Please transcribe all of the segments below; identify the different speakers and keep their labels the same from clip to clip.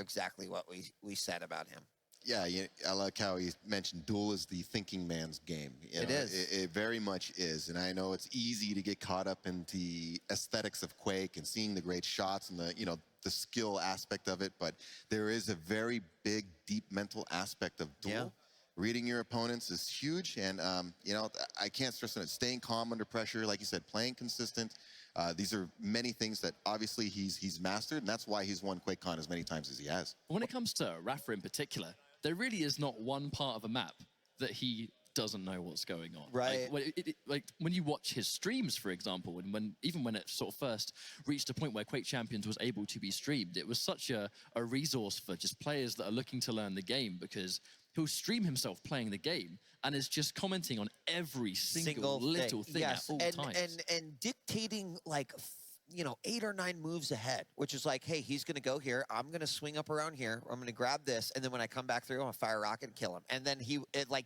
Speaker 1: exactly what we said about him.
Speaker 2: Yeah, I like how he mentioned Duel is the thinking man's game.
Speaker 1: It is.
Speaker 2: It very much is. And I know it's easy to get caught up in the aesthetics of Quake and seeing the great shots and the skill aspect of it. But there is a very big, deep mental aspect of Duel.
Speaker 1: Yeah.
Speaker 2: Reading your opponents is huge. And, I can't stress on it. Staying calm under pressure, like you said, playing consistent. These are many things that obviously he's mastered. And that's why he's won QuakeCon as many times as he has.
Speaker 3: When it comes to Rapha in particular, there really is not one part of a map that he doesn't know what's going on.
Speaker 1: Right.
Speaker 3: Like when you watch his streams, for example, and even when it sort of first reached a point where Quake Champions was able to be streamed, it was such a resource for just players that are looking to learn the game, because he'll stream himself playing the game and is just commenting on every single little thing at all times.
Speaker 1: And dictating like 8 or 9 moves ahead, which is like, hey, he's going to go here. I'm going to swing up around here. I'm going to grab this. And then when I come back through, I'm going to fire a rocket and kill him. And then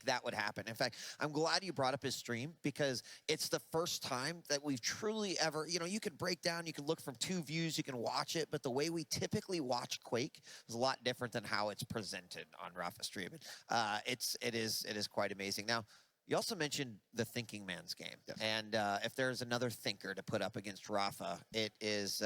Speaker 1: that would happen. In fact, I'm glad you brought up his stream, because it's the first time that we've truly ever, you can break down, you can look from 2 views, you can watch it. But the way we typically watch Quake is a lot different than how it's presented on Rapha stream. It is quite amazing. Now, you also mentioned the thinking man's game.
Speaker 2: Yes.
Speaker 1: And if there's another thinker to put up against Rapha, it is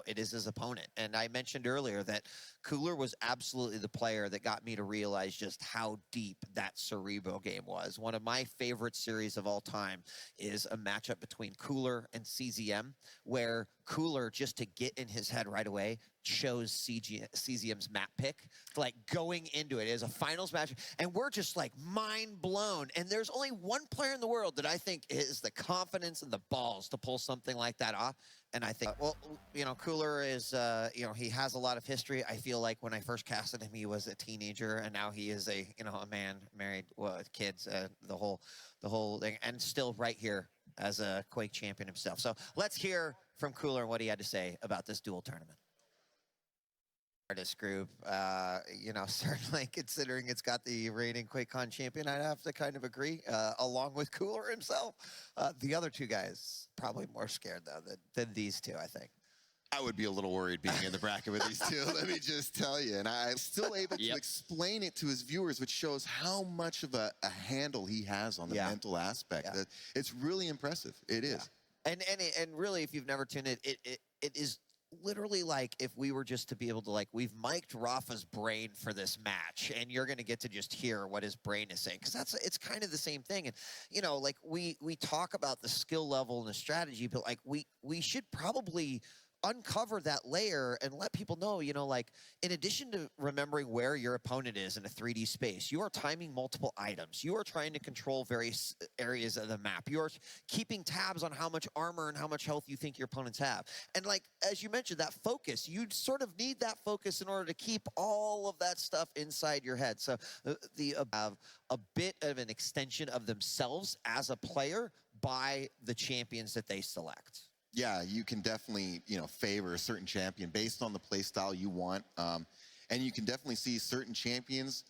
Speaker 1: his opponent. And I mentioned earlier that Cooler was absolutely the player that got me to realize just how deep that Cerebro game was. One of my favorite series of all time is a matchup between Cooler and CZM, where Cooler, just to get in his head right away, chose CZM's map pick, like going into it as a finals match, and we're just like mind blown. And there's only one player in the world that I think is the confidence and the balls to pull something like that off. And I think, Cooler is, he has a lot of history. I feel like when I first casted him, he was a teenager, and now he is a man, married, with kids, the whole thing, and still right here as a Quake champion himself. So let's hear from Cooler and what he had to say about this duel tournament. Artist group, certainly considering it's got the reigning QuakeCon champion, I'd have to kind of agree, along with Cooler himself. The other 2 guys, probably more scared, though, than these 2, I think.
Speaker 2: I would be a little worried being in the bracket with these 2, let me just tell you. And I'm still able to explain it to his viewers, which shows how much of a handle he has on the mental aspect.
Speaker 1: Yeah.
Speaker 2: It's really impressive. It is.
Speaker 1: Yeah. And really, if you've never tuned it is literally like if we were just to be able to, we've mic'd Rapha's brain for this match, and you're going to get to just hear what his brain is saying, because it's kind of the same thing. And we talk about the skill level and the strategy, but we should probably uncover that layer and let people know, in addition to remembering where your opponent is in a 3D space, you are timing multiple items. You are trying to control various areas of the map. You are keeping tabs on how much armor and how much health you think your opponents have. And as you mentioned, that focus, you sort of need that focus in order to keep all of that stuff inside your head. So have a bit of an extension of themselves as a player by the champions that they select.
Speaker 2: Yeah, you can definitely, favor a certain champion based on the play style you want. And you can definitely see certain champions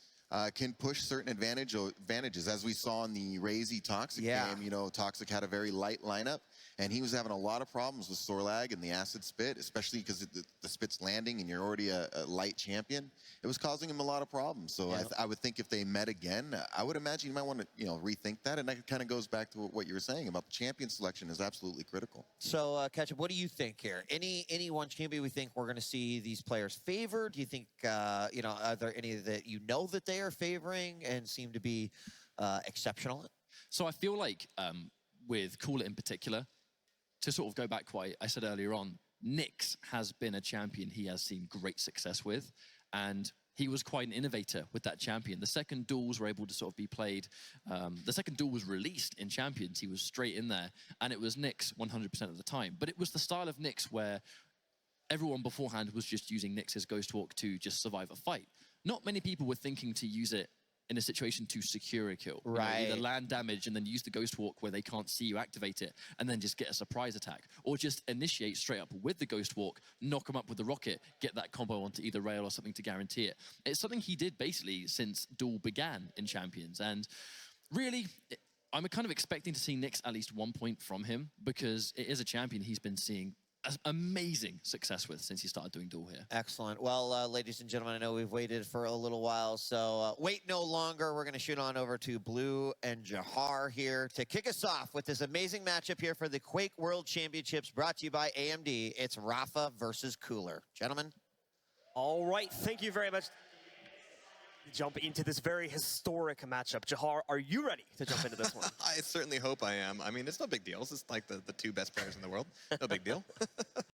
Speaker 2: can push certain advantages. As we saw in the Razy Toxic game, Toxic had a very light lineup, and he was having a lot of problems with store lag and the acid spit, especially because the spit's landing and you're already a light champion. It was causing him a lot of problems. So I would think if they met again, I would imagine you might want to, rethink that. And that kind of goes back to what you were saying about the champion selection is absolutely critical.
Speaker 1: So, Ketchup, what do you think here? Any one champion we think we're going to see these players favored? Do you think, are there any that that they are favoring and seem to be exceptional?
Speaker 3: So I feel like with Cooler in particular, to sort of go back what I said earlier on, Nyx has been a champion he has seen great success with, and he was quite an innovator with that champion. The second duels were able to sort of be played. The second duel was released in Champions. He was straight in there, and it was Nyx 100% of the time. But it was the style of Nyx where everyone beforehand was just using Nyx's Ghost Walk to just survive a fight. Not many people were thinking to use it in a situation to secure a kill.
Speaker 1: Right.
Speaker 3: Either land damage and then use the Ghost Walk where they can't see you activate it and then just get a surprise attack. Or just initiate straight up with the Ghost Walk, knock them up with the rocket, get that combo onto either rail or something to guarantee it. It's something he did basically since Duel began in Champions. And really, I'm kind of expecting to see Nyx at least 1 point from him, because it is a champion he's been seeing amazing success with since he started doing duel here.
Speaker 1: Excellent. Well, ladies and gentlemen, I know we've waited for a little while, so wait no longer. We're going to shoot on over to Blue and Jahar here to kick us off with this amazing matchup here for the Quake World Championships brought to you by AMD. It's Rapha versus Cooler. Gentlemen.
Speaker 4: All right, thank you very much. Jump into this very historic matchup. Jahar, are you ready to jump into this one?
Speaker 5: I certainly hope I am. I mean, it's no big deal. It's just like the two best players in the world. No big deal.